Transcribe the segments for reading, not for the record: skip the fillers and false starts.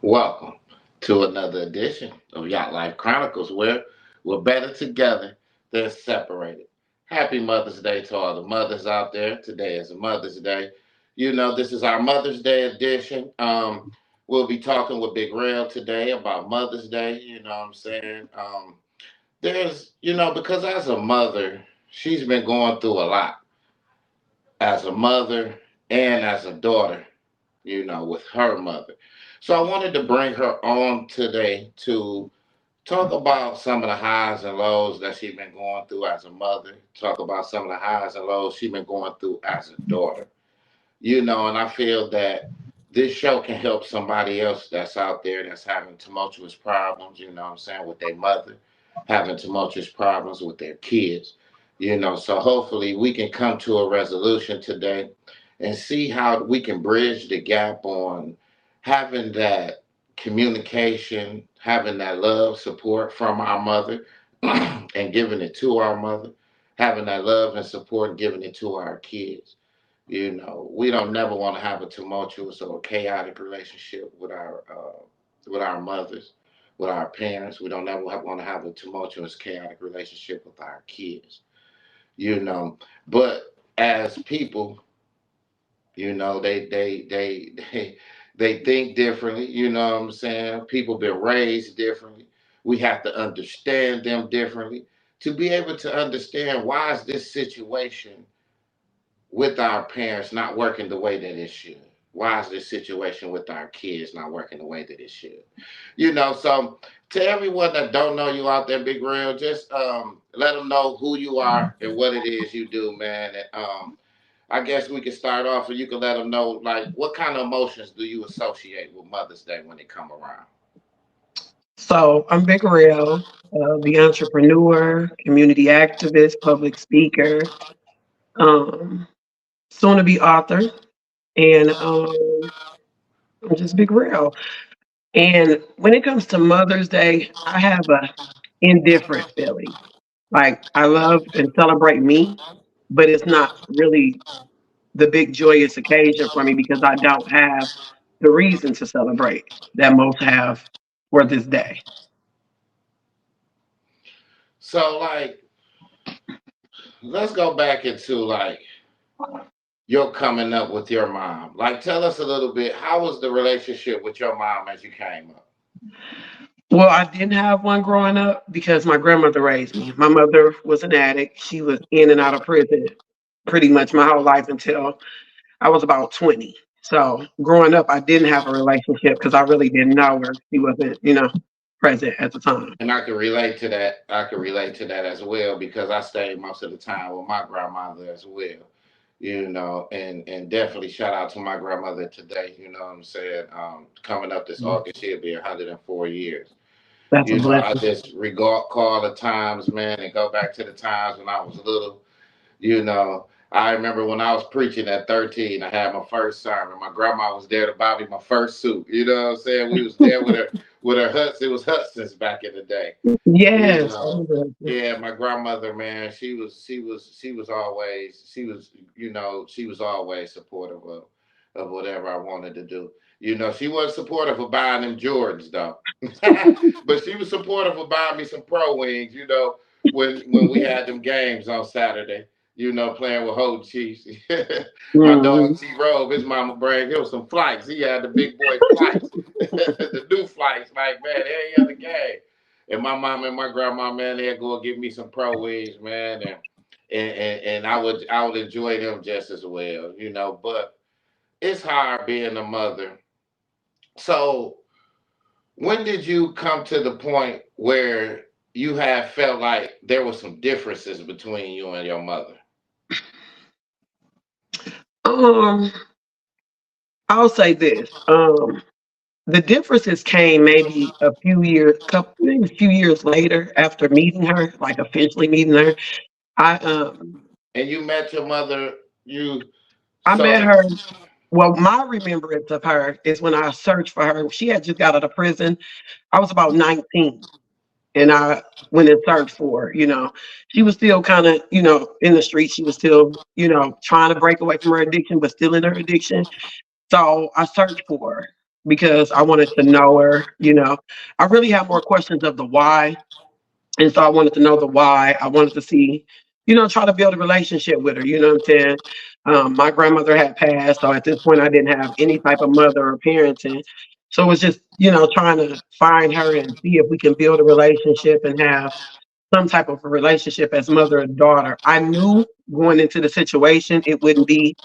Welcome to another edition of Yacht Life Chronicles, where we're better together than separated. Happy Mother's Day to all the mothers out there. Today is Mother's Day. This is our Mother's Day edition. We'll be talking with Big Rail today about Mother's Day. You know what I'm saying? Because as a mother, she's been going through a lot as a mother and as a daughter, with her mother. So I wanted to bring her on today to talk about some of the highs and lows that she's been going through as a mother, talk about some of the highs and lows she's been going through as a daughter. And I feel that this show can help somebody else that's out there that's having tumultuous problems, with their mother, having tumultuous problems with their kids. So hopefully we can come to a resolution today and see how we can bridge the gap on having that communication, having that love, support from our mother, and giving it to our mother, having that love and support and giving it to our kids. We don't never want to have a tumultuous or chaotic relationship with our mothers, with our parents. We don't never want to have a tumultuous, chaotic relationship with our kids. You know, but as people, they think differently. You know what I'm saying? People been raised differently. We have to understand them differently to be able to understand why is this situation with our parents not working the way that it should. Why is this situation with our kids not working the way that it should? So to everyone that don't know you out there, Big Real, just let them know who you are and what it is you do, man. And I guess we can start off and you can let them know, like, what kind of emotions do you associate with Mother's Day when it come around? So I'm Big Real, the entrepreneur, community activist, public speaker, um, soon to be author, and I'm just Big Real. And when it comes to Mother's Day, I have a indifferent feeling. Like I love and celebrate me, but it's not really the big joyous occasion for me because I don't have the reason to celebrate that most have for this day. So, like, let's go back into like your coming up with your mom. Like, tell us a little bit. How was the relationship with your mom as you came up? Well, I didn't have one growing up because my grandmother raised me. My mother was an addict. She was in and out of prison pretty much my whole life until I was about 20. So growing up, I didn't have a relationship because I really didn't know her. She wasn't, present at the time. And I can relate to that. I can relate to that as well because I stayed most of the time with my grandmother as well. And definitely shout out to my grandmother today. You know what I'm saying? Coming up this August, she'll be 104 years. That's a I blessing. just regard call the times, man, and go back to the times when I was little. You know, I remember when I was preaching at 13, I had my first sermon. My grandma was there to buy me my first suit. You know what I'm saying? We was there with her Huts. It was Hudson's back in the day. You Yes. know, yeah, my grandmother, man, she was always supportive of whatever I wanted to do. She wasn't supportive of buying them Jordans though, but she was supportive of buying me some Pro Wings. When we had them games on Saturday. Playing with Holden Chiefs. My dog Mhm. T Robe, his mama bring him some flights. He had the big boy flights, the new flights. Like, man, every other game. And my mom and my grandma, man, they'd go and give me some Pro Wings, man, and I would enjoy them just as well, But it's hard being a mother. So when did you come to the point where you have felt like there were some differences between you and your mother? Um, I'll say this. The differences came maybe maybe a few years later after meeting her, like officially meeting her. I um And you met your mother, you I met so her. Well, my remembrance of her is when I searched for her. She had just got out of prison. I was about 19 and I went and searched for her. She was still kind of, in the street. She was still, trying to break away from her addiction, but still in her addiction. So I searched for her. because I wanted to know her. I really have more questions of the why. And so I wanted to know the why. I wanted to see, try to build a relationship with her. You know what I'm saying? My grandmother had passed. So at this point, I didn't have any type of mother or parenting. So it was just, trying to find her and see if we can build a relationship and have some type of a relationship as mother and daughter. I knew going into the situation, it wouldn't be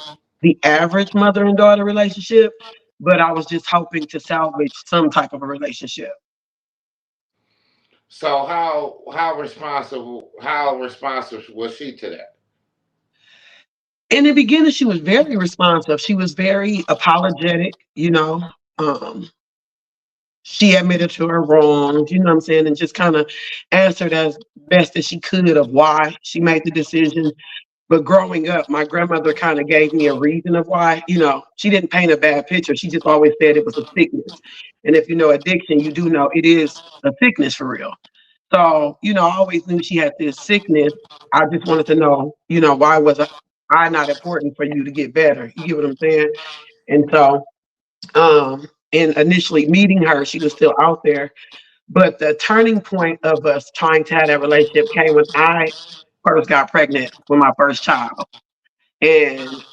the average mother and daughter relationship, but I was just hoping to salvage some type of a relationship. So how responsive was she to that? In the beginning, she was very responsive. She was very apologetic. Um, she admitted to her wrongs, you know what I'm saying, and just kind of answered as best as she could of why she made the decision. But growing up, my grandmother kind of gave me a reason of why. She didn't paint a bad picture. She just always said it was a sickness. And if you know addiction, you do know it is a sickness for real. So, I always knew she had this sickness. I just wanted to know, why was I not important for you to get better? You get what I'm saying? And so, and initially meeting her, she was still out there. But the turning point of us trying to have that relationship came when I first got pregnant with my first child. And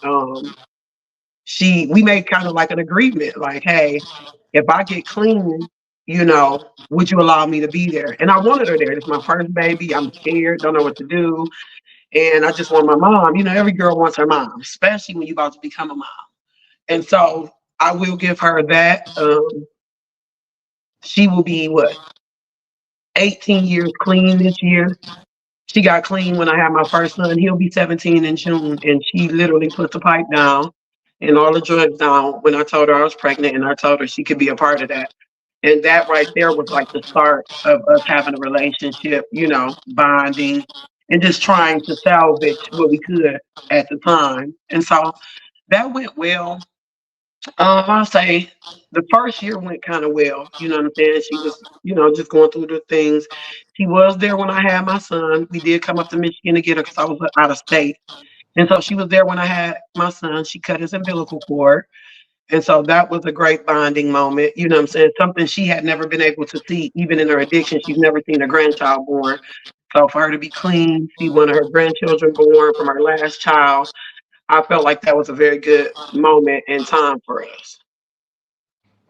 we made kind of like an agreement, like, hey, if I get clean, would you allow me to be there? And I wanted her there. It's my first baby. I'm scared, don't know what to do. And I just want my mom. Every girl wants her mom, especially when you're about to become a mom. And so I will give her that. She will be what, 18 years clean this year. She got clean when I had my first son. He'll be 17 in June. And she literally put the pipe down and all the drugs down when I told her I was pregnant, and I told her she could be a part of that. And that right there was like the start of us having a relationship, bonding and just trying to salvage what we could at the time. And so that went well. I'll say the first year went kind of well. You know what I'm saying? She was, just going through the things. She was there when I had my son. We did come up to Michigan to get her because I was out of state. And so she was there when I had my son. She cut his umbilical cord. And so that was a great bonding moment. You know what I'm saying? Something she had never been able to see, even in her addiction. She's never seen a grandchild born. So for her to be clean, see one of her grandchildren born from her last child, I felt like that was a very good moment and time for us.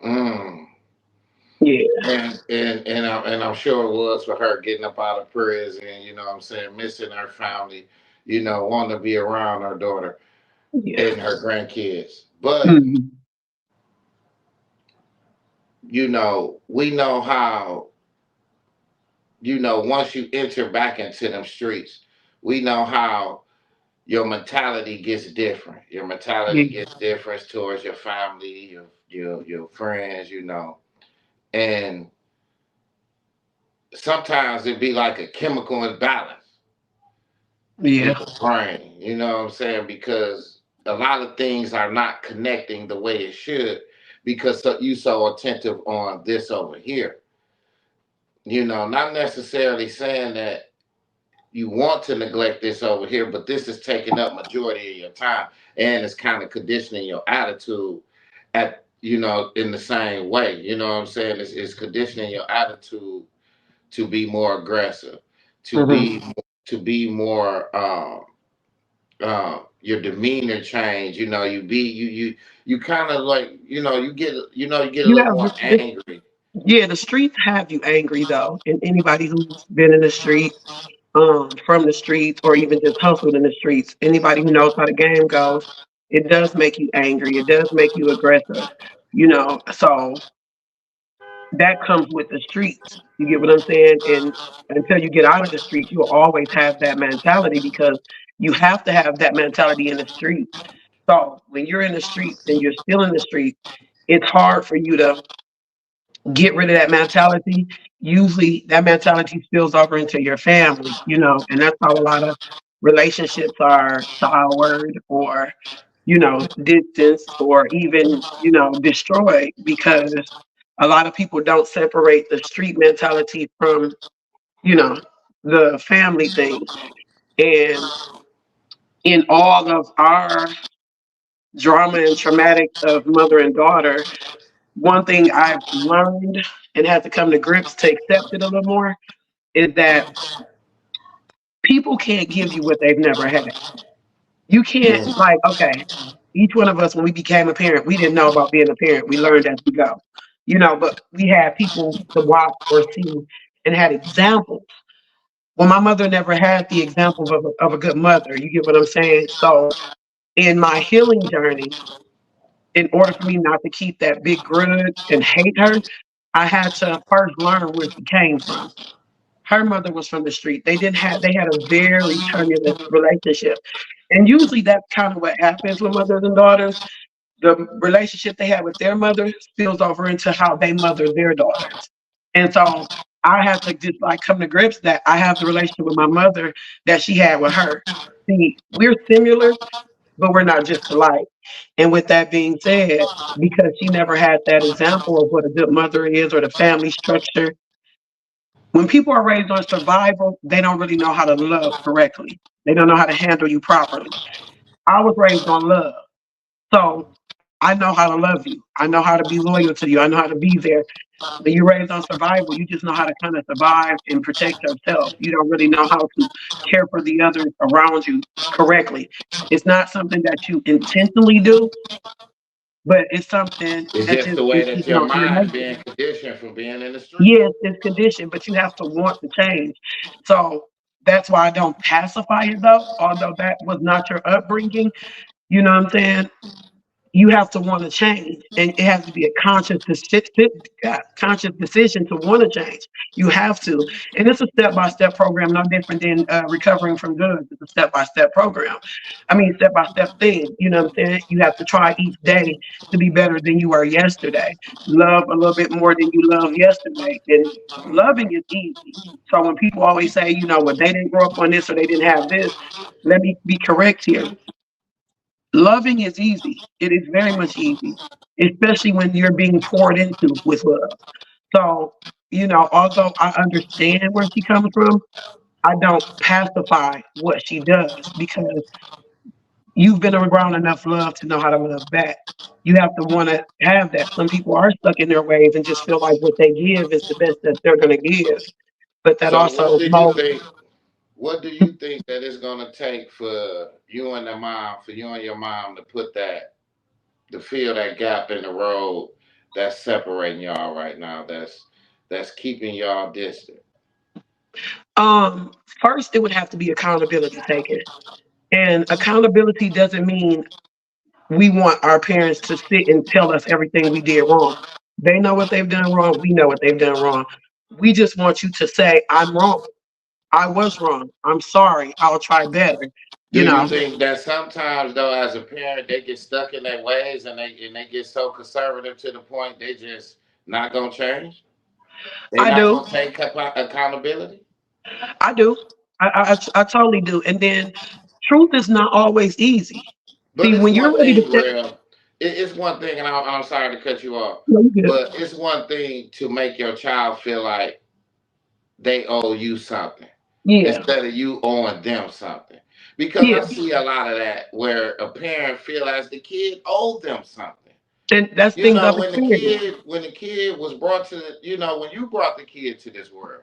Mm. Yeah. And I'm sure it was for her getting up out of prison, what I'm saying, missing her family, wanting to be around her daughter Yeah. and her grandkids. But Mhm. we know how, once you enter back into them streets, we know how your mentality gets different. Your mentality Yeah. gets different towards your family, your friends, and sometimes it be like a chemical imbalance in Yeah. the brain. You know what I'm saying? Because a lot of things are not connecting the way it should because you so attentive on this over here. Not necessarily saying that you want to neglect this over here, but this is taking up majority of your time and it's kind of conditioning your attitude in the same way. You know what I'm saying? It's conditioning your attitude to be more aggressive, to Hmm. be more your demeanor change. You kind of like you get a You little have more angry. yeah, the streets have you angry though. And anybody who's been in the street, from the streets or even just hustled in the streets, anybody who knows how the game goes, it does make you angry. It does make you aggressive. So that comes with the streets. You get what I'm saying? And until you get out of the streets, you'll always have that mentality because you have to have that mentality in the streets. So when you're in the streets and you're still in the streets, it's hard for you to get rid of that mentality. Usually that mentality spills over into your family, and that's how a lot of relationships are soured or, distanced or even, destroyed because a lot of people don't separate the street mentality from, you know, the family thing. And in all of our drama and traumatic of mother and daughter, one thing I've learned and had to come to grips to accept it a little more is that people can't give you what they've never had. You can't, Mm. like, okay, each one of us, when we became a parent, we didn't know about being a parent. We learned as we go, but we had people to watch or see and had examples. Well, my mother never had the example of a good mother. You get what I'm saying? So, in my healing journey, in order for me not to keep that big grudge and hate her, I had to first learn where she came from. Her mother was from the street. They had a very turbulent relationship. And usually that's kind of what happens with mothers and daughters. The relationship they had with their mother spills over into how they mother their daughters. And so I had to just like come to grips that I have the relationship with my mother that she had with her. See, we're similar, but we're not just alike. And with that being said, because she never had that example of what a good mother is or the family structure, when people are raised on survival, they don't really know how to love correctly. They don't know how to handle you properly. I was raised on love. So I know how to love you. I know how to be loyal to you. I know how to be there. When you're raised on survival, you just know how to kind of survive and protect yourself. You don't really know how to care for the others around you correctly. It's not something that you intentionally do, but it's something It's that just just the way is, that in your your mind nature. being conditioned from being in the street. Yes, it's conditioned, but you have to want to change. So that's why I don't pacify it though, although that was not your upbringing. You know what I'm saying? You have to want to change, and it has to be a conscious decision to want to change. You have to, and it's a step-by-step program, no different than recovering from drugs. It's a step-by-step program. I mean, step-by-step thing. You know what I'm saying? You have to try each day to be better than you were yesterday. Love a little bit more than you loved yesterday, and loving is easy. So when people always say, well, they didn't grow up on this or they didn't have this, let me be correct here. Loving is easy. It is very much easy, especially when you're being poured into with love. So, although I understand where she comes from, I don't pacify what she does because you've been around enough love to know how to love back. You have to want to have that. Some people are stuck in their ways and just feel like what they give is the best that they're going to give. But that So what also do you molds. think? What do you think that it's gonna take for you and the mom, for you and your mom to put that, to fill that gap in the road that's separating y'all right now, that's keeping y'all distant? First, it would have to be accountability taken. And accountability doesn't mean we want our parents to sit and tell us everything we did wrong. They know what they've done wrong. We know what they've done wrong. We just want you to say, I'm wrong. I was wrong. I'm sorry. I'll try better. Do You you know, think that sometimes though, as a parent, they get stuck in their ways and they get so conservative to the point they just not gonna change? They I not do. gonna take accountability? I do. I totally do. And then truth is not always easy. But See, it's when you're one ready to thing, step, real. It's one thing, and I'm sorry to cut you off, no, you good. but it's one thing to make your child feel like they owe you something Yeah. instead of you owing them something. Because I Yeah. see a lot of that where a parent feel as the kid owed them something. And that's You things know, I've when the experienced. kid when the kid was brought to the, when you brought the kid to this world,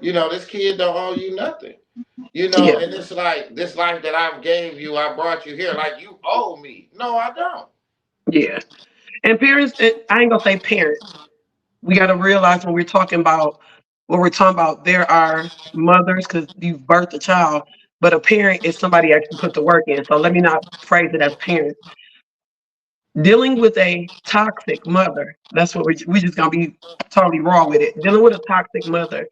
this kid don't owe you nothing. Yeah. And it's like this life that I gave you, I brought you here, like you owe me. No, I don't. Yeah. And parents, I ain't gonna say parents. We got to realize when we're talking about there are mothers because you've birthed a child, but a parent is somebody actually put the work in. So let me not phrase it as parents. Dealing with a toxic mother, that's what we just gonna be totally raw with it. Dealing with a toxic mother.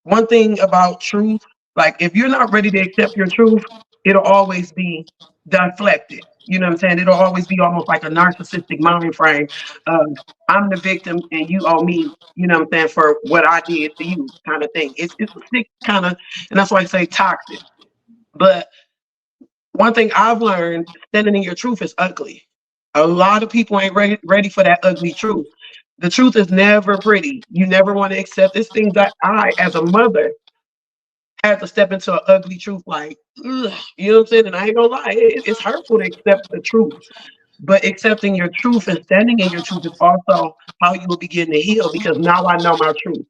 One thing about truth, like if you're not ready to accept your truth, it'll always be deflected. You know what I'm saying? It'll always be almost like a narcissistic mind frame of I'm the victim and you owe me, you know what I'm saying, for what I did to you kind of thing. It's a sick kind of, and that's why I say toxic. But one thing I've learned, standing in your truth is ugly. A lot of people ain't ready for that ugly truth. The truth is never pretty. You never want to accept this thing that I, as a mother, had to step into an ugly truth like, ugh, you know what I'm saying? And I ain't gonna lie, it's hurtful to accept the truth. But accepting your truth and standing in your truth is also how you will begin to heal, because now I know my truth.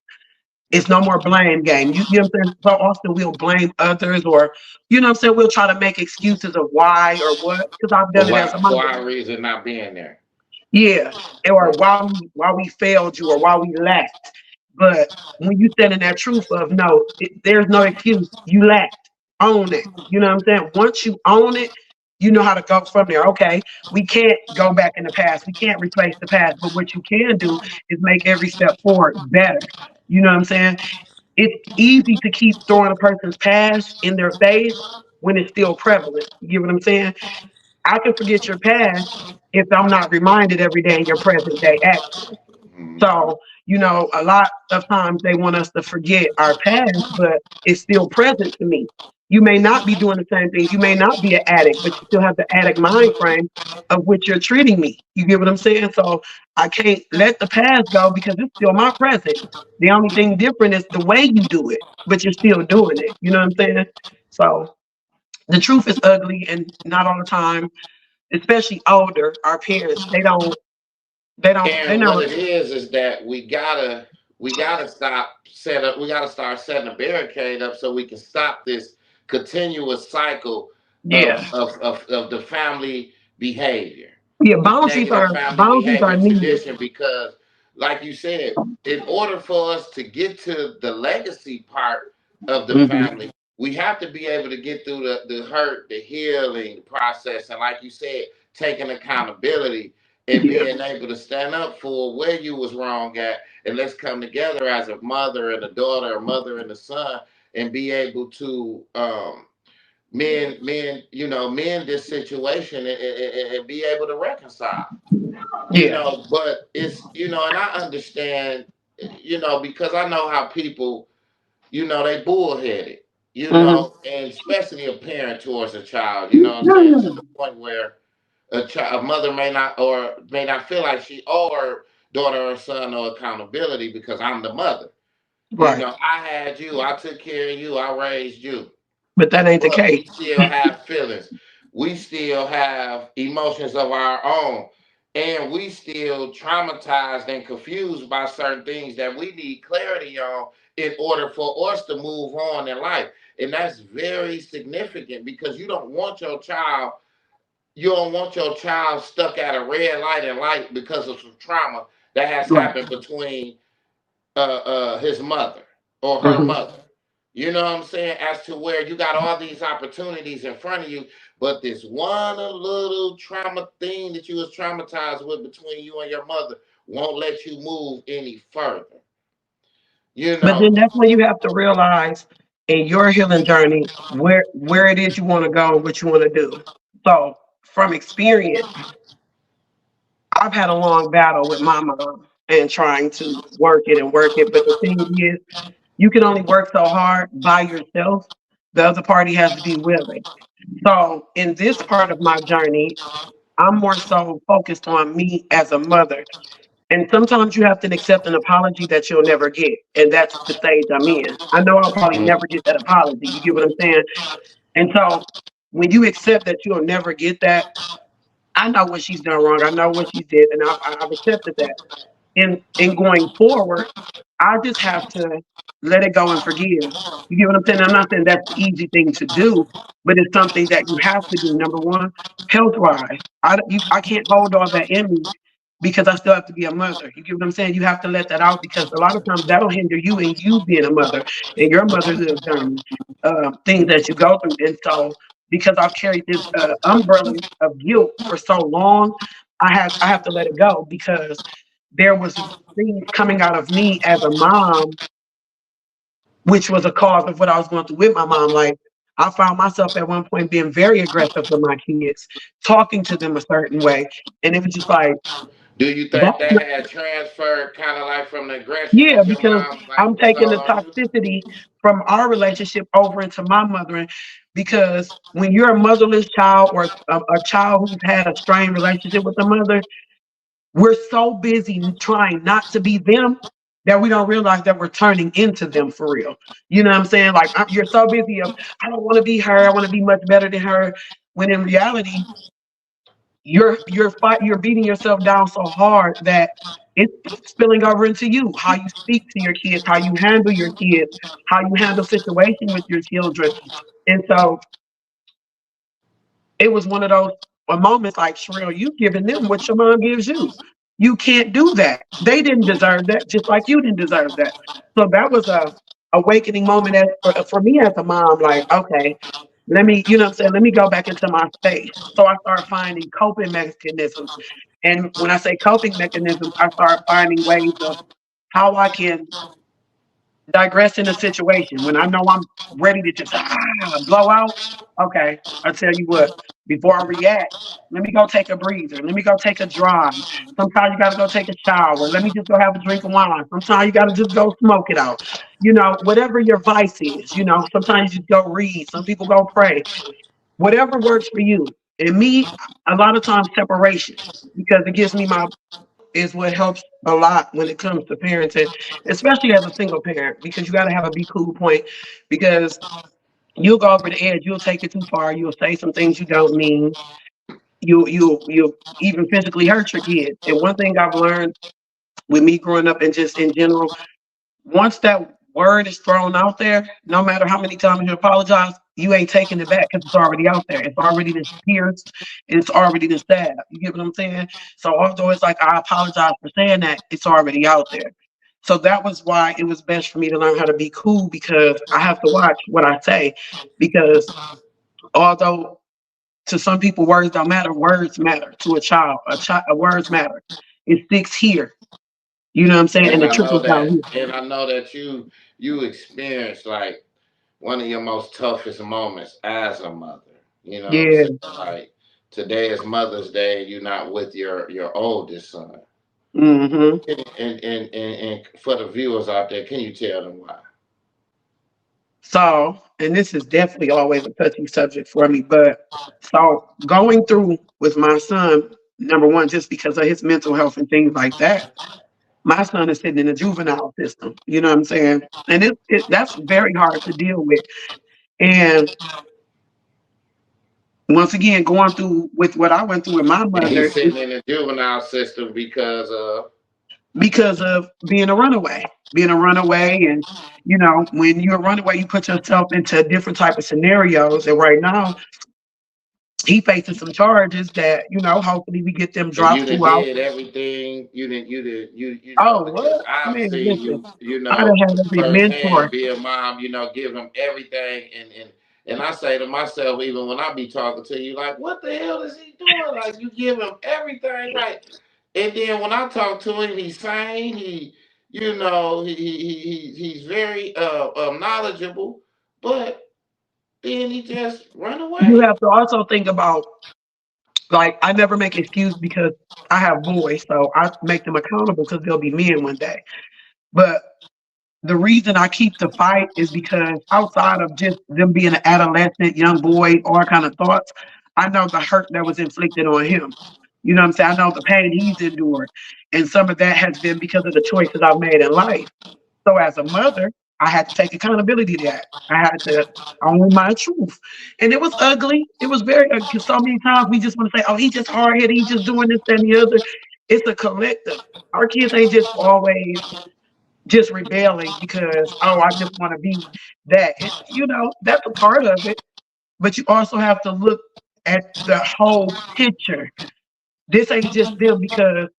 It's no more blame game. You know what I'm saying? So often we'll blame others, or, you know what I'm saying? We'll try to make excuses of why or what, because I've done it as a For mother. our reason not being there. Yeah, or Right. why we failed you or why we lacked. But when you stand in that truth of no, there's no excuse. You lacked. Own it. You know what I'm saying? Once you own it, you know how to go from there. Okay, we can't go back in the past. We can't replace the past. But what you can do is make every step forward better. You know what I'm saying? It's easy to keep throwing a person's past in their face when it's still prevalent. You get what I'm saying? I can forget your past if I'm not reminded every day in your present day action. Mhm. So, a lot of times they want us to forget our past, but it's still present to me. You may not be doing the same things. You may not be an addict, but you still have the addict mind frame of which you're treating me. You get what I'm saying? So I can't let the past go because it's still my present. The only thing different is the way you do it, but you're still doing it. You know what I'm saying? So the truth is ugly, and not all the time, especially older, our parents, they And what don't, it is that we gotta we gotta start setting a barricade up so we can stop this continuous cycle yeah. of the family behavior, Yeah, the negative family boundaries are behavior needed. tradition. Because, like you said, in order for us to get to the legacy part of the Hmm. family, we have to be able to get through the hurt, the healing process, and, like you said, taking accountability and Yeah, being able to stand up for where you was wrong at, and let's come together as a mother and a daughter, a mother and a son, and be able to mend this situation, and be able to reconcile. yeah. But it's, and I understand, because I know how people, they bullheaded, Hmm. and especially a parent towards a child, you know what I'm saying, to the point where a mother may not feel like she owe her daughter or son no accountability because I'm the mother. Right. I had you, I took care of you, I raised you. But that ain't the But case. we still have feelings. We still have emotions of our own. And we still traumatized and confused by certain things that we need clarity on in order for us to move on in life. And that's very significant because you don't want your child stuck at a red light and light because of some trauma that has Right. happened between his mother or her Hmm. mother. You know what I'm saying? As to where you got all these opportunities in front of you, but this one little trauma thing that you was traumatized with between you and your mother won't let you move any further. You But know. then that's when you have to realize in your healing journey where it is you want to go and what you want to do. So from experience, I've had a long battle with my mom and trying to work it and work it. But the thing is, you can only work so hard by yourself. The other party has to be willing. So in this part of my journey, I'm more so focused on me as a mother. And sometimes you have to accept an apology that you'll never get. And that's the stage I'm in. I know I'll probably Mm. never get that apology. You get what I'm saying? And so when you accept that you'll never get that, I know what she's done wrong. I know what she did. And I've accepted that. In going forward, I just have to let it go and forgive. You get what I'm saying? I'm not saying that's the easy thing to do, but it's something that you have to do. Number one, health wise, I can't hold all that in me because I still have to be a mother. You get what I'm saying? You have to let that out because a lot of times that'll hinder you in you being a mother and your motherhood journey, things that you go through. And so, because I've carried this umbrella of guilt for so long, I have to let it go because there was things coming out of me as a mom, which was a cause of what I was going through with my mom. Like I found myself at one point being very aggressive with my kids, talking to them a certain way, and it was just like Do you think that's that not, had transferred kind of like from the aggression yeah, that your because mom like I'm taking bestowed the on you? toxicity from our relationship over into my mothering. Because when you're a motherless child or a child who's had a strained relationship with a mother, we're so busy trying not to be them that we don't realize that we're turning into them for real. You know what I'm saying? Like you're so busy of I don't want to be her. I want to be much better than her. When in reality, you're beating yourself down so hard that it's spilling over into you. How you speak to your kids, how you handle your kids, how you handle situation with your children. And so it was one of those moments like, Sherelle, you giving them what your mom gives you. You can't do that. They didn't deserve that, just like you didn't deserve that. So that was a awakening moment for me as a mom, like, okay, let me, you know what I'm saying, let me go back into my space. So I started finding coping mechanisms. And when I say coping mechanisms, I start finding ways of how I can digress in a situation when I know I'm ready to just blow out. Okay, I tell you what, before I react, let me go take a breather. Let me go take a drive. Sometimes you got to go take a shower. Let me just go have a drink of wine. Sometimes you got to just go smoke it out. You know, whatever your vice is, you know, sometimes you go read. Some people go pray. Whatever works for you. And me, a lot of times separation because it gives me my is what helps a lot when it comes to parenting, especially as a single parent, because you got to have a be cool point because you'll go over the edge, you'll take it too far, you'll say some things you don't mean, you'll even physically hurt your kids. And one thing I've learned with me growing up and just in general, once that word is thrown out there, no matter how many times you apologize, you ain't taking it back because it's already out there. It's already been pierced and it's already been stabbed. You get what I'm saying? So although it's like I apologize for saying that, it's already out there. So that was why it was best for me to learn how to be cool because I have to watch what I say. Because although to some people words don't matter, words matter to a child. Words matter. It sticks here. You know what I'm saying? And And it I know trickles down that, here. and I know that you experienced like one of your most toughest moments as a mother. You know what I'm Yeah. saying? Like today is Mother's Day, and you're not with your oldest son. Hmm. And for the viewers out there, can you tell them why? So, and this is definitely always a touchy subject for me, but so going through with my son, number one, just because of his mental health and things like that, my son is sitting in the juvenile system. You know what I'm saying? And that's very hard to deal with. And once again, going through with what I went through with my And mother, he's sitting in the juvenile system because of because of being a runaway. And, you know, when you're a runaway, you put yourself into different type of scenarios. And right now, he faces some charges that, you know, hopefully we get them and you dropped done throughout. did everything. You know, Oh, because what? I've Man, seen listen, you, I done had every mentor. firsthand be a mom, give them everything and I say to myself, even when I be talking to you, like, what the hell is he doing? Like you give him everything, right? And then when I talk to him, he's sane, he's very knowledgeable, but then he just run You away. have to also think about, like, I never make excuse because I have boys, so I make them accountable because they'll be men one day. But the reason I keep the fight is because outside of just them being an adolescent, young boy, all kind of thoughts, I know the hurt that was inflicted on him. You know what I'm saying? I know the pain he's endured. And some of that has been because of the choices I've made in life. So as a mother, I had to take accountability to that. I had to own my truth. And it was ugly. It was very because so many times we just want to say, oh, he just hard headed, he just doing this, that, and the other. It's a collective. Our kids ain't just always just rebelling because, oh, I just want to be that. You know, that's a part of it. But you also have to look at the whole picture. This ain't just them because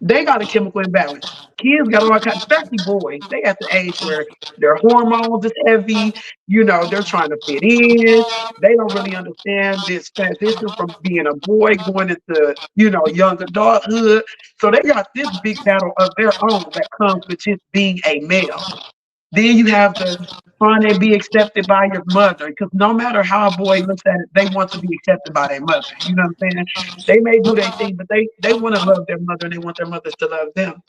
they got a chemical imbalance. Kids got all kinds, especially boys. They at the age where their hormones is heavy. You know, they're trying to fit in. They don't really understand this transition from being a boy going into, you know, young adulthood. So they got this big battle of their own that comes with just being a male. Then you have to trying to be accepted by your mother, because no matter how a boy looks at it, they want to be accepted by their mother. You know what I'm saying? They may do their thing, but they want to love their mother and they want their mothers to love them.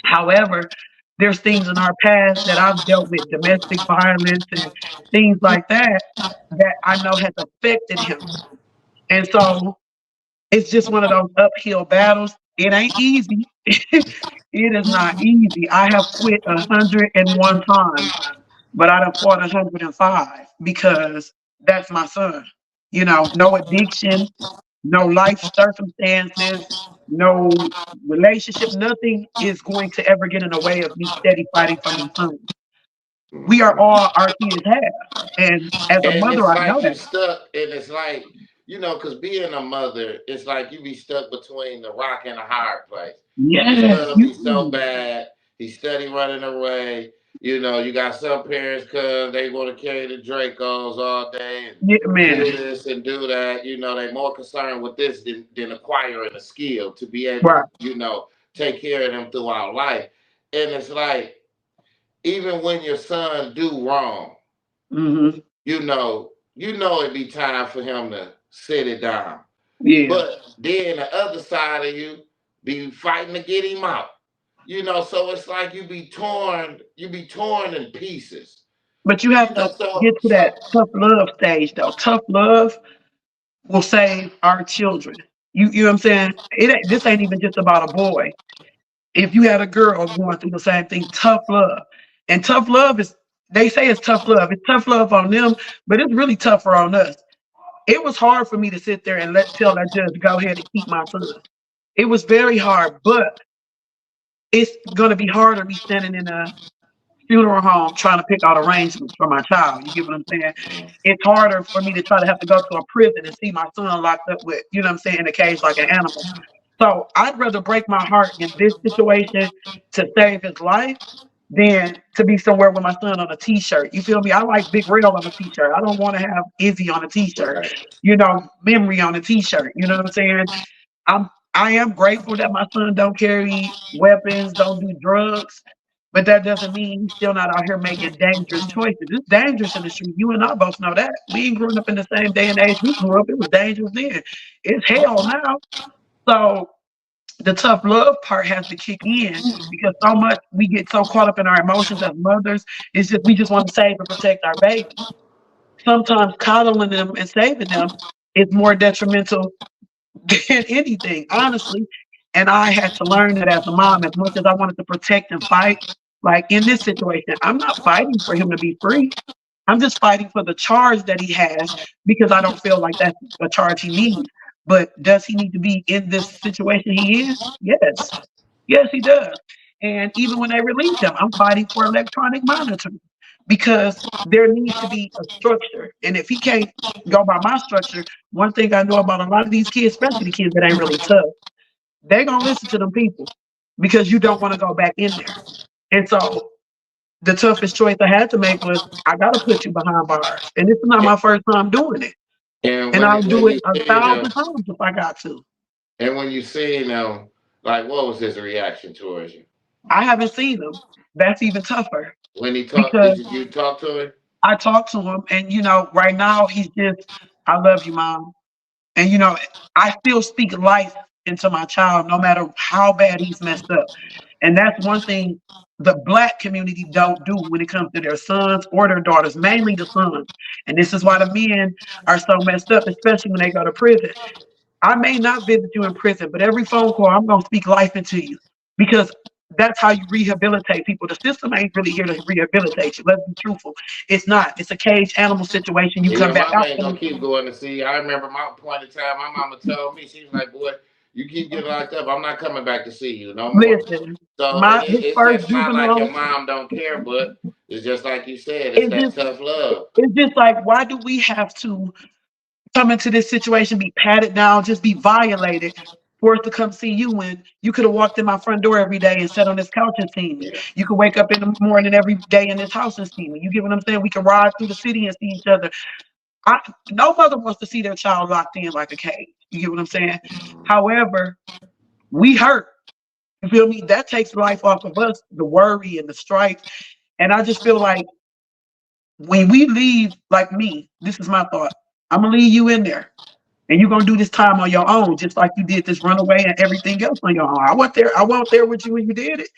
However, there's things in our past that I've dealt with, domestic violence and things like that, that I know has affected him. And so it's just one of those uphill battles. It ain't easy. It is not easy. I have quit 101 times, but I done fought 105 because that's my son. You know, no addiction, no life circumstances, no relationship, nothing is going to ever get in the way of me steady fighting for my son. We are Mhm. all our kids have. And as a And mother, it's I know like you that. stuck, and it's like, because being a mother, it's like you be stuck between the rock and the hard place. Your Yes, son be so you bad, he steady running away. You got some parents cause they want to carry the Dracos all day and yeah, do man. this and do that. They more concerned with this than acquiring a skill to be able to, Right. take care of them throughout life. And it's like, even when your son do wrong, Hmm. it be time for him to sit it down. Yeah. But then the other side of you be fighting to get him out. So it's like you be torn in pieces. But you have to get to that tough love stage though. Tough love will save our children. You know what I'm saying? This ain't even just about a boy. If you had a girl going through the same thing, tough love. And tough love is, they say it's tough love. It's tough love on them, but it's really tougher on us. It was hard for me to sit there and tell that judge to go ahead and keep my son. It was very hard, but it's gonna be harder me standing in a funeral home trying to pick out arrangements for my child. You get what I'm saying? It's harder for me to try to have to go to a prison and see my son locked up with, you know what I'm saying, in a cage like an animal. So I'd rather break my heart in this situation to save his life than to be somewhere with my son on a t-shirt. You feel me? I like Big Rail on a t-shirt. I don't want to have Izzy on a t-shirt, Right. memory on a t-shirt. You know what I'm saying? I am grateful that my son don't carry weapons, don't do drugs, but that doesn't mean he's still not out here making dangerous choices. It's dangerous in the street. You and I both know that. We ain't growing up in the same day and age we grew up. It was dangerous then. It's hell now. So the tough love part has to kick in because so much we get so caught up in our emotions as mothers. It's just we just want to save and protect our babies. Sometimes coddling them and saving them is more detrimental than anything, honestly. And I had to learn that as a mom, as much as I wanted to protect and fight, like in this situation, I'm not fighting for him to be free. I'm just fighting for the charge that he has because I don't feel like that's a charge he needs. But does he need to be in this situation he is? Yes. Yes, he does. And even when they release him, I'm fighting for electronic monitoring because there needs to be a structure. And if he can't go by my structure, one thing I know about a lot of these kids, especially the kids that ain't really tough, they're going to listen to them people because you don't want to go back in there. And so the toughest choice I had to make was I got to put you behind bars. And this is not my first time doing it. And And when I'll when do it you a seen him, thousand times if I got to. and when you seen him, like, what was his reaction towards you I haven't seen them. That's even tougher when he talked? because Did you talk to him? I talk to him, and right now he's just, I love you, mom. And I still speak life into my child, no matter how bad he's messed up. And that's one thing the black community don't do when it comes to their sons or their daughters, mainly the sons. And this is why the men are so messed up, especially when they go to prison. I may not visit you in prison, but every phone call, I'm going to speak life into you because that's how you rehabilitate people. The system ain't really here to rehabilitate you. Let's be truthful. It's not. It's a cage animal situation. You And come your back mama out ain't gonna from keep going to see. I remember my point of time. My mama told me, she was like, "Boy, you keep getting locked up. I'm not coming back to see you no more." listen. So My his it's first just not like your juvenile. mom don't care, but it's just like you said, it's It's that just tough love. it's just like why do we have to come into this situation, be patted down, just be violated for us to come see you when you could have walked in my front door every day and sat on this couch and seen me. Yeah. You could wake up in the morning every day in this house and see me. You get what I'm saying? We can ride through the city and see each other. No mother wants to see their child locked in like a cage. You get what I'm saying? However, we hurt. You feel me? That takes life off of us, the worry and the strife. And I just feel like when we leave, like me, this is my thought. I'm gonna leave you in there. And you're gonna do this time on your own, just like you did this runaway and everything else on your own. I wasn't there with you when you did it.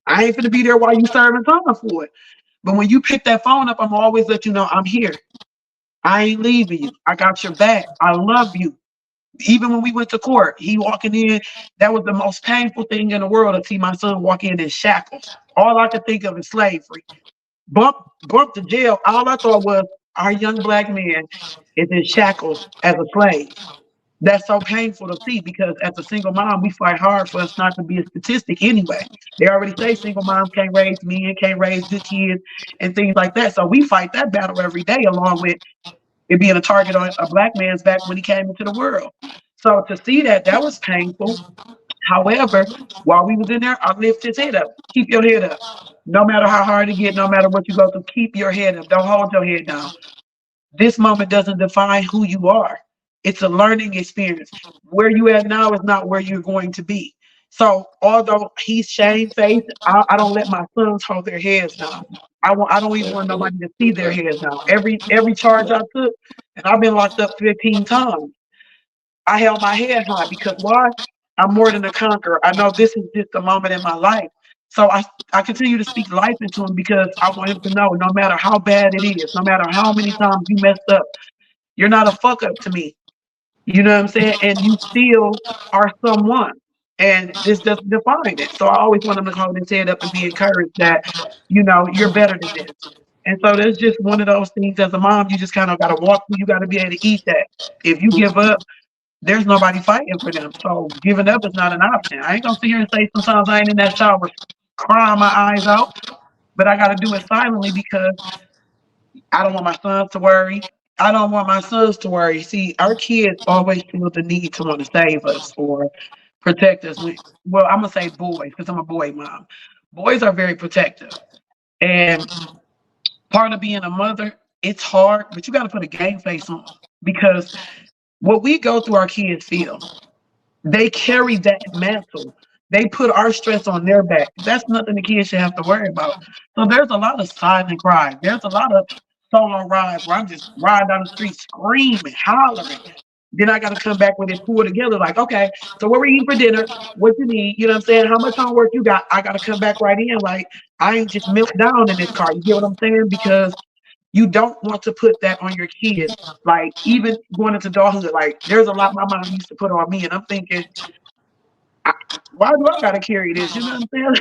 I ain't gonna be there while you serving time for it. But when you pick that phone up, I'm always let you know I'm here. I ain't leaving you. I got your back. I love you. Even when we went to court, he walking in, that was the most painful thing in the world to see my son walk in shackles. All I could think of is slavery. Bump to jail. All I thought was our young black man is in shackles as a slave. That's so painful to see because as a single mom, we fight hard for us not to be a statistic anyway. They already say single moms can't raise men, can't raise good kids, and things like that. So we fight that battle every day, along with it being a target on a black man's back when he came into the world. So to see that, that was painful. However, while we was in there, I lift his head up. Keep your head up. No matter how hard it get, no matter what you go through, keep your head up. Don't hold your head down. This moment doesn't define who you are. It's a learning experience. Where you at now is not where you're going to be. So although he's shamefaced, I don't let my sons hold their heads down. I don't even want Definitely. nobody to see their heads down. Every charge I took, and I've been locked up 15 times. I held my head high because why? I'm more than a conqueror. I know this is just a moment in my life. So I continue to speak life into him because I want him to know no matter how bad it is, no matter how many times you messed up, you're not a fuck up to me. You know what I'm saying? And you still are someone. And this doesn't define it. So I always want him to hold his head up and be encouraged that, you're better than this. And so there's just one of those things as a mom, you just kind of got to walk through, you got to be able to eat that. If you give up, there's nobody fighting for them. So giving up is not an option. I ain't gonna sit here and say sometimes I ain't in that shower crying my eyes out, but I gotta do it silently because I don't want my sons to worry. I don't want my sons to worry. See, our kids always feel the need to want to save us or protect us. Well, I'm gonna say boys because I'm a boy mom. Boys are very protective, and part of being a mother, it's hard, but you got to put a game face on because what we go through, our kids feel. They carry that mantle. They put our stress on their back. That's nothing the kids should have to worry about. So there's a lot of silent cries. There's a lot of solo rides where I'm just riding down the street screaming, hollering. Then I got to come back with it pulled together. Like, okay, so what we're eating for dinner? What you need? You know what I'm saying? How much homework you got? I got to come back right in. Like, I ain't just milked down in this car. You get what I'm saying? Because you don't want to put that on your kids. Like, even going into adulthood, like, there's a lot my mom used to put on me. And I'm thinking, I, why do I gotta carry this? You know what I'm saying?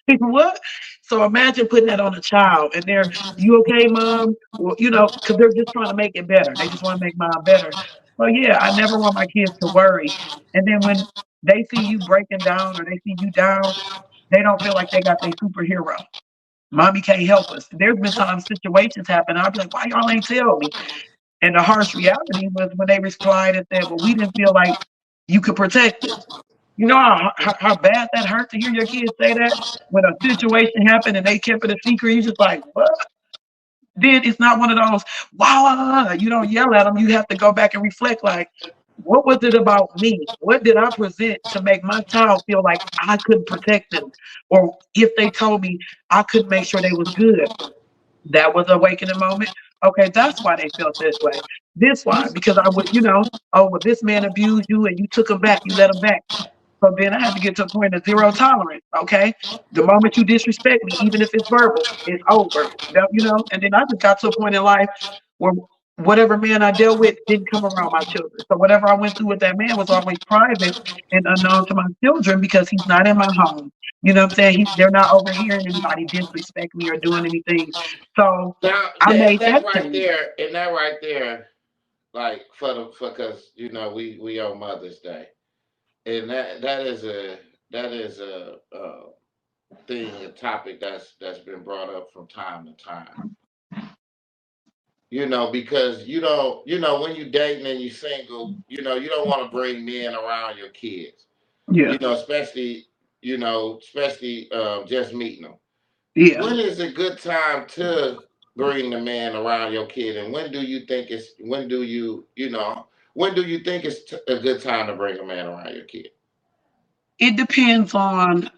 Like, what? So imagine putting that on a child and they're, you okay, mom? Well, because they're just trying to make it better. They just want to make mom better. So yeah, I never want my kids to worry. And then when they see you breaking down or they see you down, they don't feel like they got their superhero. Mommy can't help us. There's been times situations happen. I'll be like, why y'all ain't tell me? And the harsh reality was when they replied and said, well, we didn't feel like you could protect us. You know how bad that hurt to hear your kids say that when a situation happened and they kept it a secret. You just like, what? Then it's not one of those, wow, you don't yell at them. You have to go back and reflect like, what was it about me? What did I present to make my child feel like I couldn't protect them? Or if they told me I couldn't make sure they was good, that was an awakening moment. Okay, that's why they felt this way. This why, because I would, oh, well, this man abused you and you took him back, you let him back. So then I had to get to a point of zero tolerance. Okay, the moment you disrespect me, even if it's verbal, it's over. And then I just got to a point in life where whatever man I dealt with didn't come around my children. So whatever I went through with that man was always private and unknown to my children because he's not in my home. You know what I'm saying? They're not overhearing anybody disrespect me or doing anything. So Now I that made that that right change. there, and that right there, like for because we on Mother's Day, and that is a thing, a topic that's been brought up from time to time. Because when you dating and you single, you don't want to bring men around your kids. Yeah, Especially just meeting them. yeah. When is a good time to bring the man around your kid, and when do you think it's a good time to bring a man around your kid? It depends on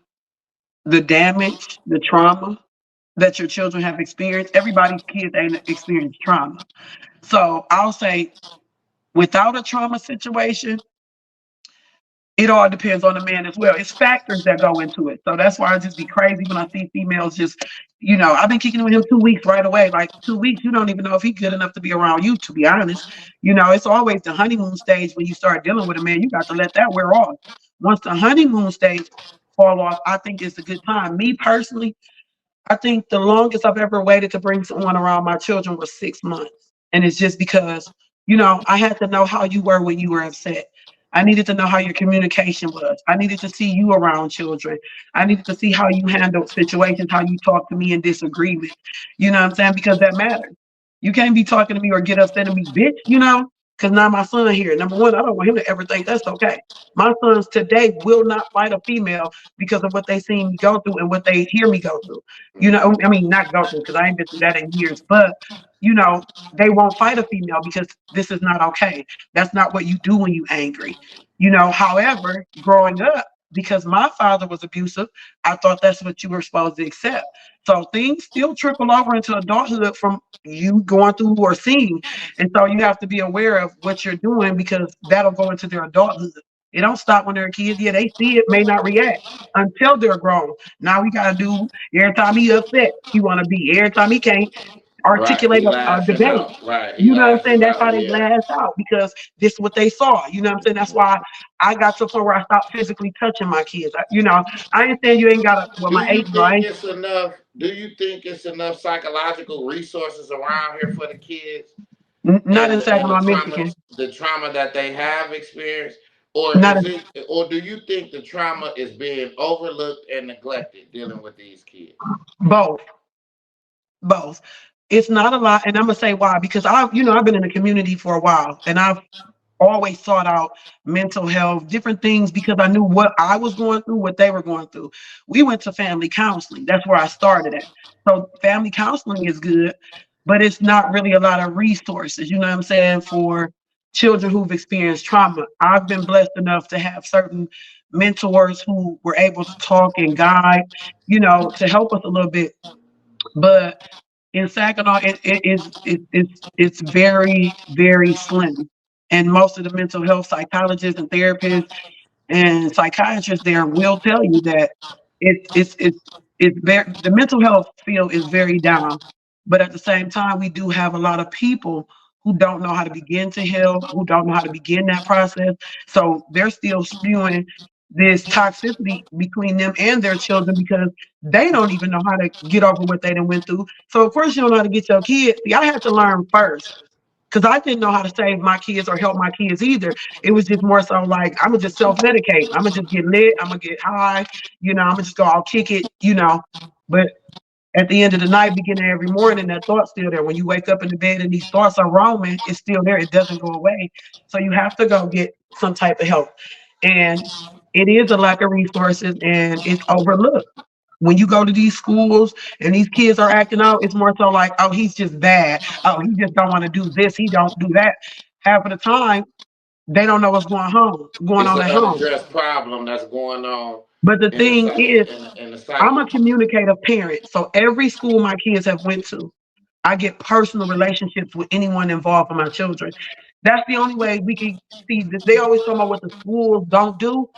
the damage, the trauma that your children have experienced. Everybody's kids ain't experienced trauma. So I'll say without a trauma situation, it all depends on the man as well. It's factors that go into it. So that's why I just be crazy when I see females just, I've been kicking with him 2 weeks right away. Like 2 weeks, you don't even know if he's good enough to be around you, to be honest. It's always the honeymoon stage when you start dealing with a man. You got to let that wear off. Once the honeymoon stage fall off, I think it's a good time. Me personally, I think the longest I've ever waited to bring someone around my children was 6 months. And it's just because, I had to know how you were when you were upset. I needed to know how your communication was. I needed to see you around children. I needed to see how you handled situations, how you talk to me in disagreement. You know what I'm saying? Because that matters. You can't be talking to me or get upset at me, bitch, because now my son here. Number one, I don't want him to ever think that's okay. My sons today will not fight a female because of what they seen me go through and what they hear me go through. I mean, not go through because I ain't been through that in years, but you know, they won't fight a female because this is not okay. That's not what you do when you angry. However, growing up, because my father was abusive, I thought that's what you were supposed to accept. So things still trickle over into adulthood from you going through or seeing. And so you have to be aware of what you're doing because that'll go into their adulthood. It don't stop when they're kids. Yeah, they see it, may not react until they're grown. Now we gotta do every time he upset, he wanna be. Every time he can't Right. articulate He a laughing debate. out. Right. He You know what I'm saying? laughing That's out. how they Yeah. blast out because this is what they saw. You know what I'm saying? That's why I got to a point where I stopped physically touching my kids. I ain't saying you ain't got to, well, Do my you 8-year-old, think it's enough? Do you think it's enough psychological resources around here for the kids not in and Saginaw, Michigan. the trauma that they have experienced, or Not is in, it, or do you think the trauma is being overlooked and neglected dealing with these kids? both, both. It's not a lot. And I'm going to say why, because I've been in the community for a while and I've always sought out mental health, different things because I knew what I was going through, what they were going through. We went to family counseling. That's where I started at. So family counseling is good, but it's not really a lot of resources, you know what I'm saying, for children who've experienced trauma. I've been blessed enough to have certain mentors who were able to talk and guide, to help us a little bit. But in Saginaw, it's very, very slim. And most of the mental health psychologists and therapists and psychiatrists there will tell you that it's very, the mental health field is very down. But at the same time, we do have a lot of people who don't know how to begin to heal, who don't know how to begin that process. So they're still spewing this toxicity between them and their children because they don't even know how to get over what they done went through. So of course you don't know how to get your kids. See, I had to learn first because I didn't know how to save my kids or help my kids either. It was just more so like I'm gonna just self-medicate. I'm gonna just get lit. I'm gonna get high. I'm gonna just go. I'll kick it. But at the end of the night, beginning every morning, that thought's still there. When you wake up in the bed and these thoughts are roaming, it's still there. It doesn't go away. So you have to go get some type of help. And it is a lack of resources and it's overlooked. When you go to these schools and these kids are acting out, it's more so like, oh, he's just bad. Oh, he just don't want to do this. He don't do that. Half of the time, they don't know what's going It's on an at home. unaddressed problem that's going on But the in the thing is, in the I'm a psyche. communicative parent. So every school my kids have went to, I get personal relationships with anyone involved for my children. That's the only way we can see that they always talk about what the schools don't do.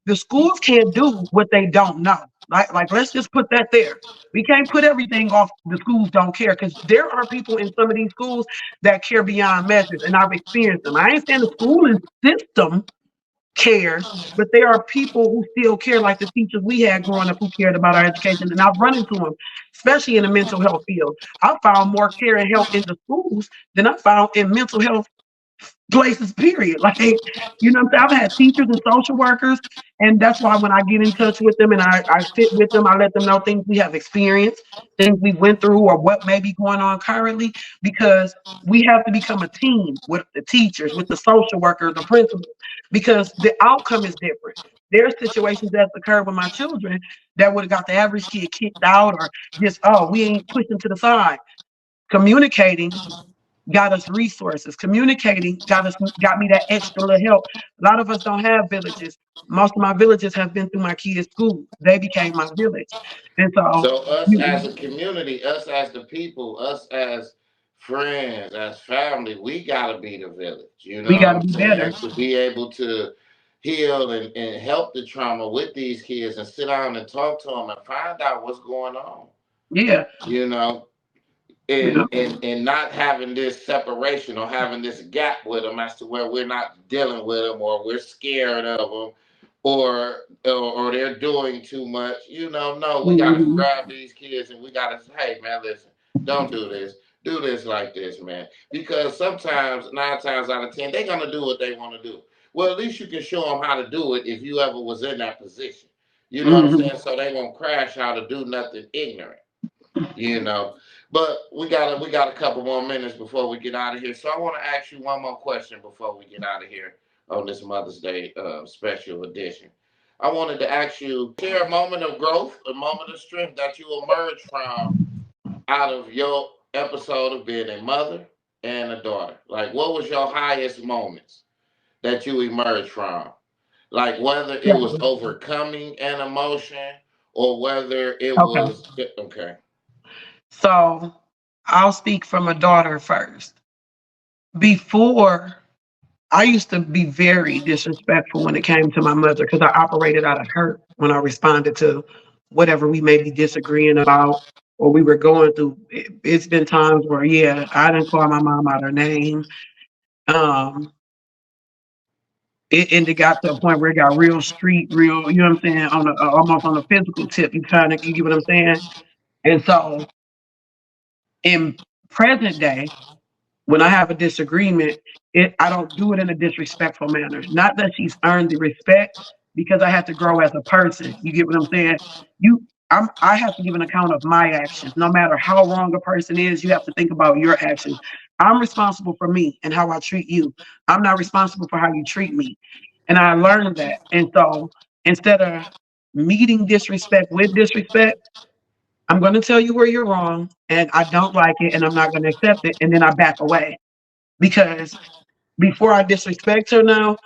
The schools can't do what they don't know. Like let's just put that there. We can't put everything off the schools don't care because there are people in some of these schools that care beyond measures, and I've experienced them. I ain't saying the schooling system cares, but there are people who still care, like the teachers we had growing up who cared about our education. And I've run into them, especially in the mental health field. I found more care and help in the schools than I found in mental health places, period. Like, what I'm saying? I've had teachers and social workers, and that's why when I get in touch with them and I sit with them, I let them know things we have experienced, things we went through, or what may be going on currently, because we have to become a team with the teachers, with the social workers, the principals, because the outcome is different. There are situations that occurred with my children that would have got the average kid kicked out or just, oh, we ain't pushing to the side. Communicating got us resources. Communicating got me that extra little help. A lot of us don't have villages. Most of my villages have been through my kids' school. They became my village. And so So us you, as a community, us as the people, us as friends, as family, we gotta be the village. You know we what gotta I'm be saying? better. To be able to heal and help the trauma with these kids and sit down and talk to them and find out what's going on. Yeah. You know, Yeah. and not having this separation or having this gap with them as to where we're not dealing with them or we're scared of them or they're doing too much. No, we got to Mhm. grab these kids and we got to say, hey man, listen, don't do this. Do this like this, man. Because sometimes, 9 times out of 10, they're gonna do what they want to do. well, at least you can show them how to do it if you ever was in that position. You know what I'm Hmm. saying? So they won't crash how to do nothing ignorant. You know. But we got a couple more minutes before we get out of here. So I want to ask you one more question before we get out of here on this Mother's Day special edition. I wanted to ask you, share a moment of growth, a moment of strength that you emerged from out of your episode of being a mother and a daughter. Like, what was your highest moments that you emerged from? Like, whether it was overcoming an emotion or whether it Okay. was okay. So I'll speak from a daughter first. Before, I used to be very disrespectful when it came to my mother because I operated out of hurt when I responded to whatever we may be disagreeing about or we were going through. It's been times where, yeah, I didn't call my mom out her name. Um, and it got to a point where it got real street, real, you know what I'm saying, on a, almost on a physical tip. You get what I'm saying? And so in present day, when I have a disagreement, I don't do it in a disrespectful manner. Not that she's earned the respect, because I have to grow as a person. You get what I'm saying? You, I have to give an account of my actions. No matter how wrong a person is, you have to think about your actions. I'm responsible for me and how I treat you. I'm not responsible for how you treat me. And I learned that. And so instead of meeting disrespect with disrespect, I'm going to tell you where you're wrong and I don't like it and I'm not going to accept it. And then I back away because before I disrespect her now,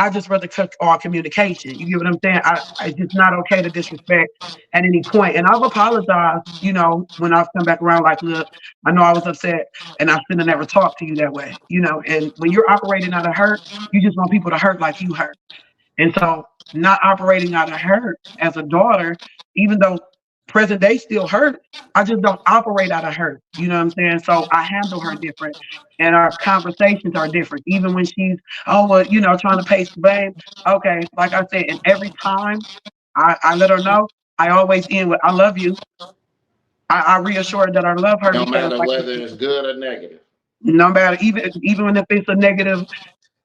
I just rather cut all communication. You get what I'm saying? It's just not okay to disrespect at any point. And I've apologized, when I've come back around, like, look, I know I was upset and I shouldn't have never talked to you that way, and when you're operating out of hurt, you just want people to hurt like you hurt. And so not operating out of hurt as a daughter, even though present day still hurt, I just don't operate out of hurt. You know what I'm saying? So I handle her different and our conversations are different. Even when she's, oh, well, trying to place the blame. Okay, like I said, and every time I let her know, I always end with, I love you. I reassure her that I love her No because, matter like, whether it's good or negative. no matter, even if it's a negative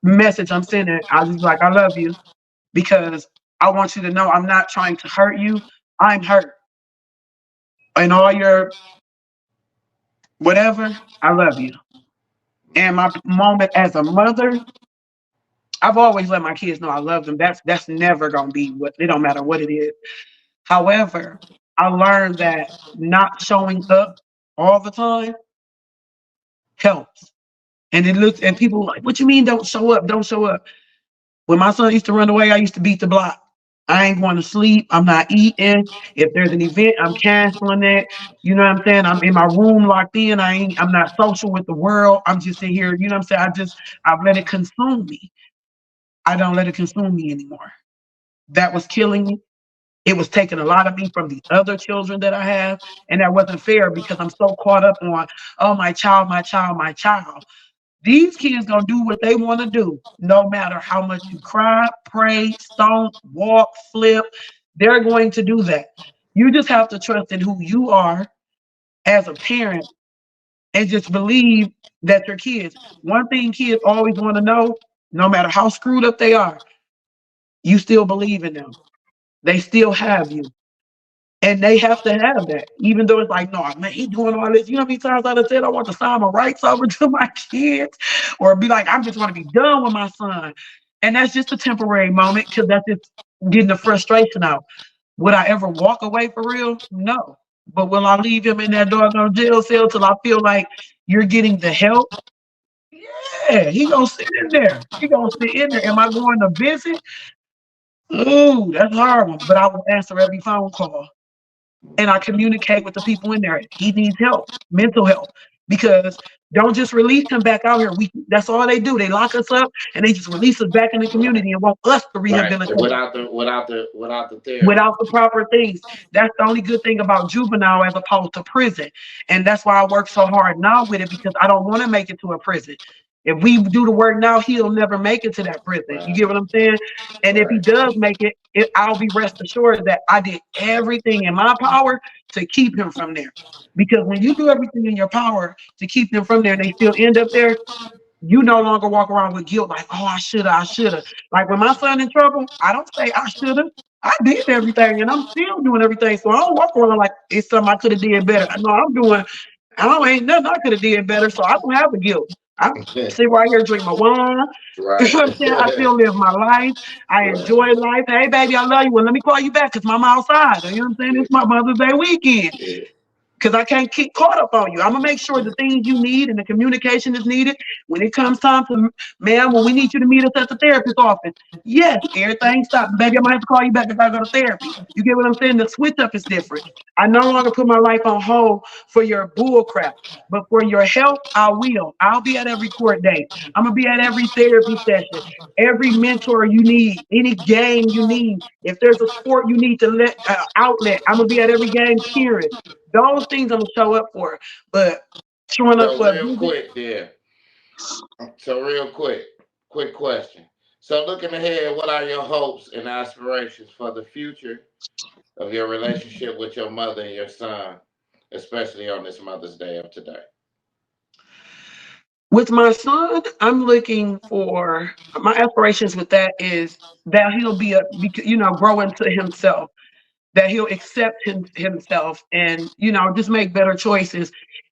message I'm sending, I just like, I love you because I want you to know I'm not trying to hurt you. I'm hurt. And all your whatever, I love you. And my moment as a mother, I've always let my kids know I love them. That's never gonna be what, it don't matter what it is. However, I learned that not showing up all the time helps. And it looks and people like, what you mean don't show up? Don't show up. When my son used to run away, I used to beat the block. I ain't going to sleep. I'm not eating. If there's an event, I'm canceling it. You know what I'm saying? I'm in my room locked in. I'm not social with the world. I'm just in here. You know what I'm saying? I've let it consume me. I don't let it consume me anymore. That was killing me. It was taking a lot of me from the other children that I have. And that wasn't fair because I'm so caught up on, oh, my child, my child, my child. These kids gonna do what they want to do, no matter how much you cry, pray, stomp, walk, flip. They're going to do that. You just have to trust in who you are as a parent and just believe that your kids. One thing kids always want to know, no matter how screwed up they are, you still believe in them. They still have you. And they have to have that, even though it's like, no, man, he doing all this. You know how many times I've said I want to sign my rights over to my kids, or be like, I'm just want to be done with my son. And that's just a temporary moment because that's just getting the frustration out. Would I ever walk away for real? No. But will I leave him in that doggone jail cell till I feel like you're getting the help? Yeah, he gonna sit in there. He gonna sit in there. Am I going to visit? Ooh, that's a hard one. But I will answer every phone call and I communicate with the people in there. He needs help, mental health, because don't just release him back out here. That's all they do. They lock us up and they just release us back in the community and want us to Right. rehabilitate Without the therapy. without the proper things. That's the only good thing about juvenile as opposed to prison. And that's why I work so hard now with it because I don't want to make it to a prison. If we do the work now, he'll never make it to that prison. You Right. get what I'm saying? And if he Right. does make it, I'll be rest assured that I did everything in my power to keep him from there. Because when you do everything in your power to keep them from there and they still end up there, you no longer walk around with guilt like, oh, I shoulda, I shoulda. Like when my son in trouble, I don't say I shoulda. I did everything and I'm still doing everything. So I don't walk around like it's something I could have did better. No, I'm doing I don't ain't nothing I could have did better. So I don't have the guilt. I sit right here, drink my wine. You Right. know what I'm saying? I still live my life. I Right. enjoy life. Hey, baby, I love you. Well, let me call you back because mama outside. You know what I'm saying? Yeah. It's my Mother's Day weekend Yeah. because I can't keep caught up on you. I'm gonna make sure the things you need and the communication is needed when it comes time to, ma'am, when we need you to meet us at the therapist's office. Yes, everything stops. Baby, I might have to call you back if I go to therapy. You get what I'm saying? The switch up is different. I no longer put my life on hold for your bull crap. But for your health, I will. I'll be at every court date. I'm gonna be at every therapy session, every mentor you need, any game you need. If there's a sport you need to let outlet, I'm gonna be at every game. Cheering. Those things I'm gonna show up for. But showing up So for a real visit, quick there. So real quick question. So looking ahead, what are your hopes and aspirations for the future of your relationship with your mother and your son, especially on this Mother's Day of today? with my son, I'm looking for my aspirations with that is that he'll be grow into himself, that he'll accept himself and, just make better choices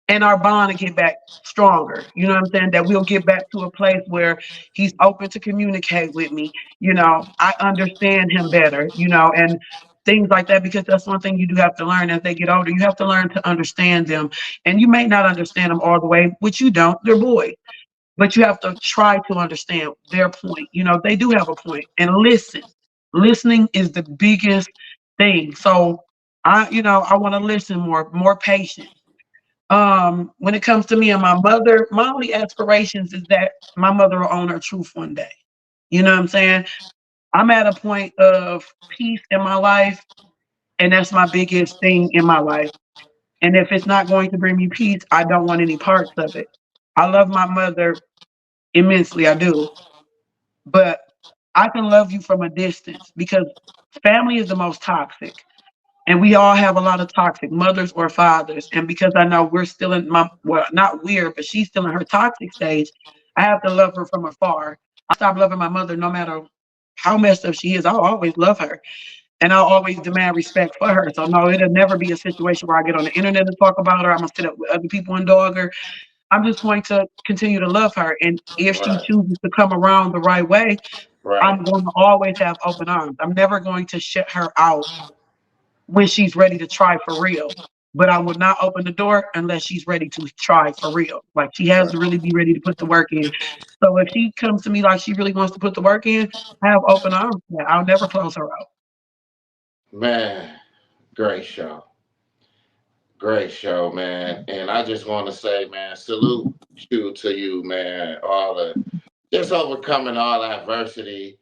and our bond to get back stronger. You know what I'm saying? That we'll get back to a place where he's open to communicate with me. I understand him better, and things like that, because that's one thing you do have to learn as they get older. You have to learn to understand them. And you may not understand them all the way, which you don't. They're boys. But you have to try to understand their point. They do have a point. And listen. Listening is the biggest thing. So I want to listen more patient. When it comes to me and my mother, my only aspirations is that my mother will own her truth one day. You know what I'm saying? I'm at a point of peace in my life, and that's my biggest thing in my life. And if it's not going to bring me peace, I don't want any parts of it. I love my mother immensely, I do. But I can love you from a distance because family is the most toxic. And we all have a lot of toxic mothers or fathers. And because I know we're still in well, not weird, but she's still in her toxic stage, I have to love her from afar. I stop loving my mother no matter how messed up she is. I'll always love her. And I'll always demand respect for her. So no, it'll never be a situation where I get on the internet and talk about her. I'm gonna sit up with other people and dog her. I'm just going to continue to love her. And if she Right. chooses to come around the right way, Right. I'm going to always have open arms. I'm never going to shut her out when she's ready to try for real. But I would not open the door unless she's ready to try for real. Like she has to really be ready to put the work in. So if she comes to me like she really wants to put the work in, I have open arms. I'll never close her out. Man, great show. Great show, man. And I just want to say, man, salute you to you, man. All the just overcoming all adversity.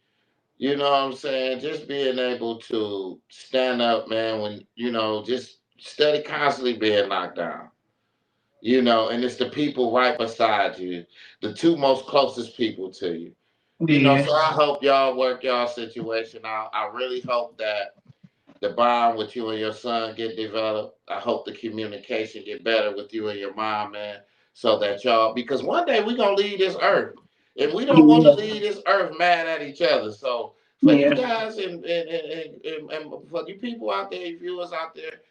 You know what I'm saying? Just being able to stand up, man, when just steady constantly being knocked down. And it's the people right beside you, the two most closest people to you. Yeah. So I hope y'all work y'all situation out. I really hope that the bond with you and your son get developed. I hope the communication get better with you and your mom, man, so that y'all, because one day we gonna leave this earth, and we don't want to Yeah. leave this earth mad at each other. So for you Yeah. guys and for you people out there, you viewers out there,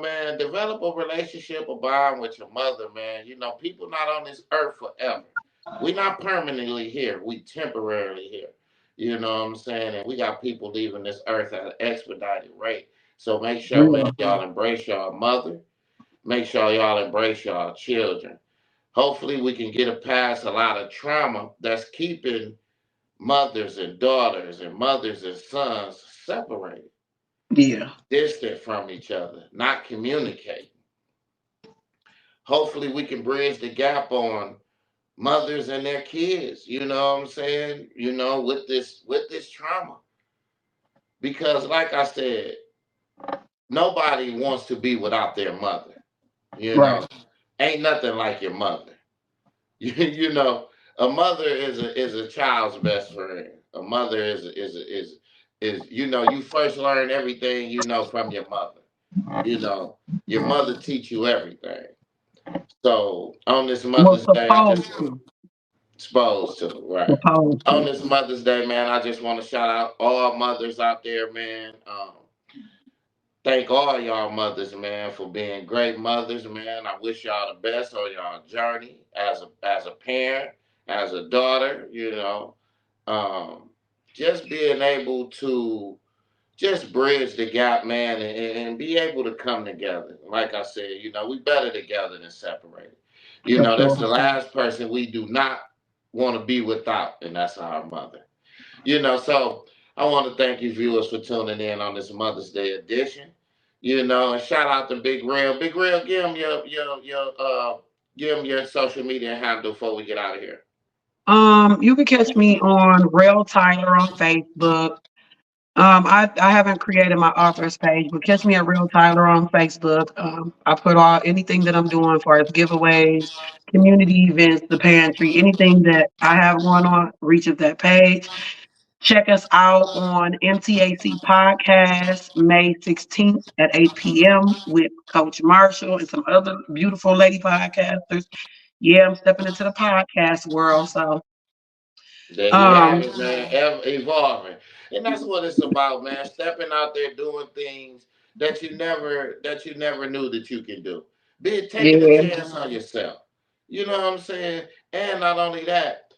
man, develop a relationship, a bond with your mother, man. People not on this earth forever. We not permanently here. We temporarily here. You know what I'm saying? And we got people leaving this earth at an expedited rate. So make sure, man, Real. y'all embrace y'all mother. Make sure y'all embrace y'all children. Hopefully, we can get past a lot of trauma that's keeping mothers and daughters and mothers and sons separated, Yeah. distant from each other, not communicating. Hopefully, we can bridge the gap on mothers and their kids. You know what I'm saying? With this trauma, because like I said, nobody wants to be without their mother. You Right. know, ain't nothing like your mother. You know, a mother is a child's best friend. A mother is you first learn everything from your mother. You know, your mother teach you everything. So on this Was Mother's Day, I supposed just to. Exposed to, right. Supposed On to. this Mother's Day, man, I just want to shout out all mothers out there, man. Thank all y'all mothers, man, for being great mothers, man. I wish y'all the best on y'all journey as a parent, as a daughter. Um, just being able to just bridge the gap, man, and be able to come together. Like I said, we better together than separated. For That's sure. the last person we do not want to be without, and that's our mother. So I want to thank you viewers for tuning in on this Mother's Day edition. And shout out to Big Real. Big Real, give him your social media handle before we get out of here. You can catch me on Rail Tyler on Facebook. I haven't created my author's page, but catch me at Real Tyler on Facebook. I put all anything that I'm doing for as giveaways, community events, the pantry, anything that I have going on reaches that page. Check us out on MTAC Podcast May 16th at 8 p.m. with Coach Marshall and some other beautiful lady podcasters. Yeah, I'm stepping into the podcast world. So There you have um it, man. Evolving, and that's what it's about, man. Stepping out there, doing things that you never knew that you can do. Be taking a yeah, chance on yourself. You know what I'm saying? And not only that,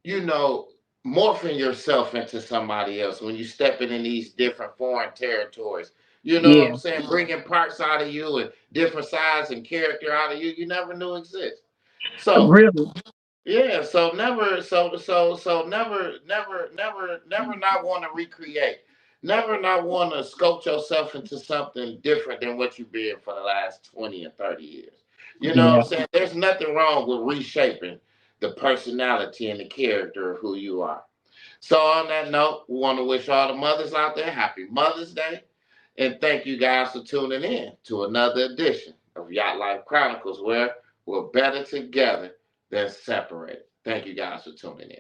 you know, morphing yourself into somebody else when you stepping in these different foreign territories. You know what yeah, I'm saying? Bringing parts out of you and different sides and character out of you never knew exist. So really, yeah, so never, so never not want to recreate, never not want to sculpt yourself into something different than what you've been for the last 20 and 30 years. You know what I'm yeah. saying? There's nothing wrong with reshaping the personality and the character of who you are. So on that note, we want to wish all the mothers out there happy Mother's Day, and thank you guys for tuning in to another edition of Yacht Life Chronicles, where we're better together than separated. Thank you guys for tuning in.